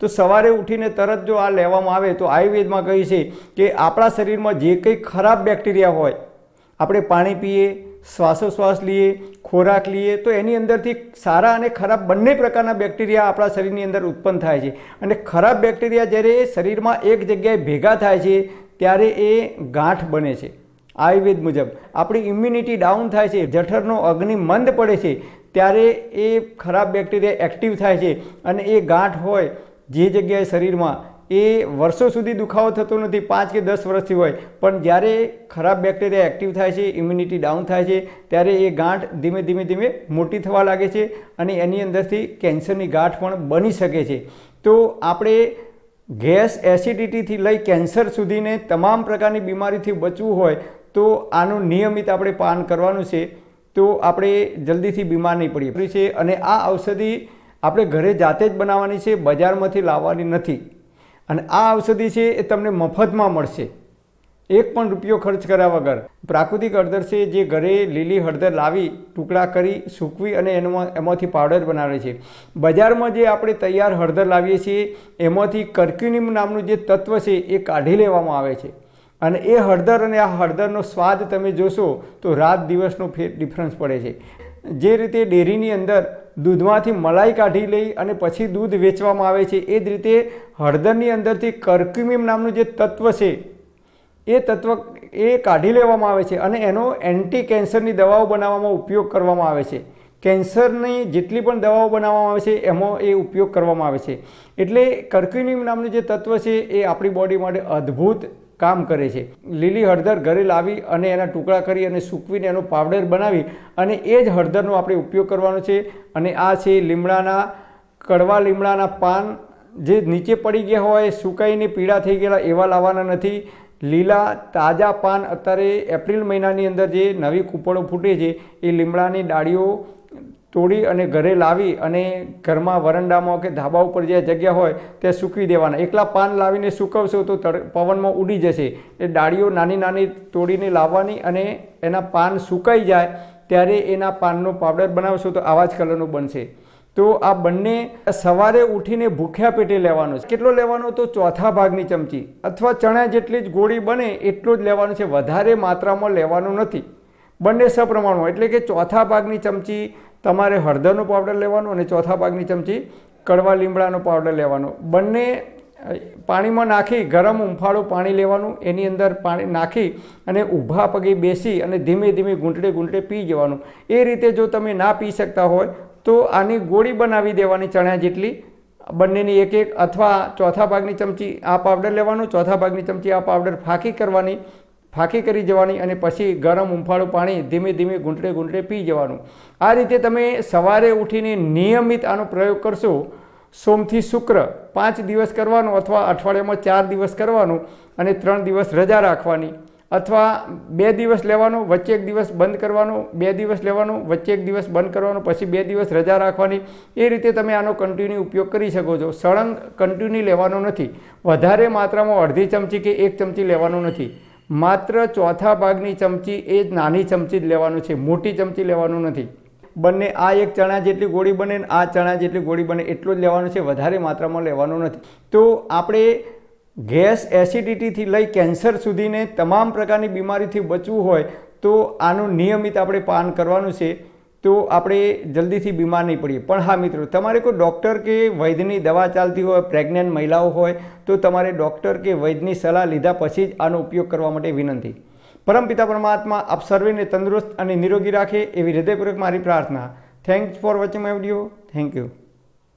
तो सवारे उठीने तरत जो आ लेवामां आवे तो आयुर्वेदमां कहे छे कि आपणा शरीरमां जे कंई खराब बेक्टेरिया होय, આપણે પાણી પીએ, શ્વાસોશ્વાસ લઈએ, ખોરાક લઈએ તો એની અંદરથી સારા અને ખરાબ બંને પ્રકારના બેક્ટેરિયા આપણા શરીરની અંદર ઉત્પન્ન થાય છે. અને ખરાબ બેક્ટેરિયા જ્યારે શરીરમાં એક જગ્યાએ ભેગા થાય છે ત્યારે એ ગાંઠ બને છે. આયુર્વેદ મુજબ આપણી ઇમ્યુનિટી ડાઉન થાય છે, જઠરનો અગ્નિ મંદ પડે છે ત્યારે એ ખરાબ બેક્ટેરિયા એક્ટિવ થાય છે અને એ ગાંઠ હોય જે જગ્યાએ શરીરમાં એ વર્ષો સુધી દુખાવો થતો નથી, 5 કે 10 વર્ષથી હોય, પણ જ્યારે ખરાબ બેક્ટેરિયા એક્ટિવ થાય છે, ઇમ્યુનિટી ડાઉન થાય છે ત્યારે એ ગાંઠ ધીમે ધીમે ધીમે મોટી થવા લાગે છે અને એની અંદરથી કેન્સરની ગાંઠ પણ બની શકે છે. તો આપણે ગેસ એસિડિટીથી લઈ કેન્સર સુધીને તમામ પ્રકારની બીમારીથી બચવું હોય તો આનું નિયમિત આપણે પાન કરવાનું છે, તો આપણે જલ્દીથી બીમાર નહીં પડીએ છે. અને આ ઔષધિ આપણે ઘરે જાતે જ બનાવવાની છે, બજારમાંથી લાવવાની નથી. અને આ ઔષધિ છે એ તમને મફતમાં મળશે, 1 પણ રૂપિયો ખર્ચ કર્યા વગર. પ્રાકૃતિક હળદર છે જે ઘરે લીલી હળદર લાવી ટુકડા કરી સૂકવી અને એમાંથી પાવડર બનાવે છે. બજારમાં જે આપણે તૈયાર હળદર લાવીએ છીએ એમાંથી કર્ક્યુમિન નામનું જે તત્વ છે એ કાઢી લેવામાં આવે છે અને એ હળદર અને આ હળદરનો સ્વાદ તમે જોશો તો રાત દિવસનો ડિફરન્સ પડે છે. જે રીતે ડેરીની અંદર દૂધમાંથી મલાઈ કાઢી લઈ અને પછી દૂધ વેચવામાં આવે છે એ જ રીતે હળદરની અંદરથી કર્ક્યુમિન નામનું જે તત્વ છે એ તત્વ એ કાઢી લેવામાં આવે છે અને એનો એન્ટી કેન્સરની દવાઓ બનાવવામાં ઉપયોગ કરવામાં આવે છે. કેન્સરની જેટલી પણ દવાઓ બનાવવામાં આવે છે એમાં એ ઉપયોગ કરવામાં આવે છે. એટલે કર્ક્યુમિન નામનું જે તત્વ છે એ આપણી બોડી માટે અદ્ભુત કામ કરે છે. લીલી હળદર ઘરે લાવી અને એના ટુકડા કરી અને સૂકવીને એનો પાવડર બનાવી અને એ જ હળદરનો આપણે ઉપયોગ કરવાનો છે. અને આ છે લીમડાના, કડવા લીમડાના પાન જે નીચે પડી ગયા હોય, સુકાઈને પીળા થઈ ગયેલા એવા લાવવાના નથી. લીલા તાજા પાન અત્યારે એપ્રિલ મહિનાની અંદર જે નવી કૂપળો ફૂટે છે એ લીમડાની ડાળીઓ તોડી અને ઘરે લાવી અને ઘરમાં વરંડામાં કે ધાબા ઉપર જે જગ્યા હોય ત્યાં સૂકવી દેવાના. એકલા પાન લાવીને સૂકવશો તો પવનમાં ઉડી જશે. એ ડાળીઓ નાની નાની તોડીને લાવવાની અને એના પાન સુકાઈ જાય ત્યારે એના પાનનો પાવડર બનાવશો તો આવા જ કલરનો બનશે. તો આ બંને સવારે ઉઠીને ભૂખ્યા પેટે લેવાનો છે. કેટલો લેવાનો? તો 1/4 ભાગની ચમચી અથવા ચણા જેટલી જ ગોળી બને એટલો જ લેવાનો છે, વધારે માત્રામાં લેવાનું નથી. બંને સપ્રમાણમાં, એટલે કે 1/4 ભાગની ચમચી તમારે હળદરનો પાવડર લેવાનો અને 1/4 ભાગની ચમચી કડવા લીમડાનો પાવડર લેવાનો. બંને પાણીમાં નાખી ગરમ ઉંફાળું પાણી લેવાનું, એની અંદર પાણી નાખી અને ઊભા પગે બેસી અને ધીમે ધીમે ઘૂંટડે ઘૂંટડે પી જવાનું. એ રીતે જો તમે ના પી શકતા હોય તો આની ગોળી બનાવી દેવાની ચણા જેટલી, બંનેની એક એક, અથવા 1/4 ભાગની ચમચી આ પાવડર લેવાનું, 1/4 ભાગની ચમચી આ પાવડર ફાંકી કરી જવાની અને પછી ગરમ ઉંફાળું પાણી ધીમે ધીમે ઘૂંટડે ઘૂંટડે પી જવાનું. આ રીતે તમે સવારે ઉઠીને નિયમિત આનો પ્રયોગ કરશો. સોમથી શુક્ર 5 દિવસ કરવાનો અથવા અઠવાડિયામાં 4 દિવસ કરવાનું અને 3 દિવસ રજા રાખવાની, અથવા 2 દિવસ લેવાનો, વચ્ચે 1 દિવસ બંધ કરવાનો, 2 દિવસ લેવાનો, વચ્ચે 1 દિવસ બંધ કરવાનો, પછી 2 દિવસ રજા રાખવાની. એ રીતે તમે આનો કન્ટિન્યુ ઉપયોગ કરી શકો છો. સળંગ કન્ટિન્યુ લેવાનો નથી. વધારે માત્રામાં અડધી ચમચી કે 1 ચમચી લેવાનું નથી. માત્ર 1/4 ભાગની ચમચી એ જ નાની ચમચી જ લેવાનું છે, મોટી ચમચી લેવાનું નથી. બંને આ એક ચણા જેટલી ગોળી બને ને આ ચણા જેટલી ગોળી બને એટલું જ લેવાનું છે, વધારે માત્રામાં લેવાનું નથી. તો આપણે ગેસ એસિડિટીથી લઈ કેન્સર સુધીને તમામ પ્રકારની બીમારીથી બચવું હોય તો આનું નિયમિત આપણે પાન કરવાનું છે, તો આપણે જલ્દીથી બીમાર નહીં પડીએ. પણ હા મિત્રો, તમારે કોઈ ડૉક્ટર કે વૈદ્યની દવા ચાલતી હોય, પ્રેગ્નન્ટ મહિલાઓ હોય તો તમારે ડૉક્ટર કે વૈદ્યની સલાહ લીધા પછી જ આનો ઉપયોગ કરવા માટે વિનંતી. પરમપિતા પરમાત્મા આપ સર્વેને તંદુરસ્ત અને નિરોગી રાખે એવી હૃદયપૂર્વક મારી પ્રાર્થના. Thanks for watching my video. Thank you.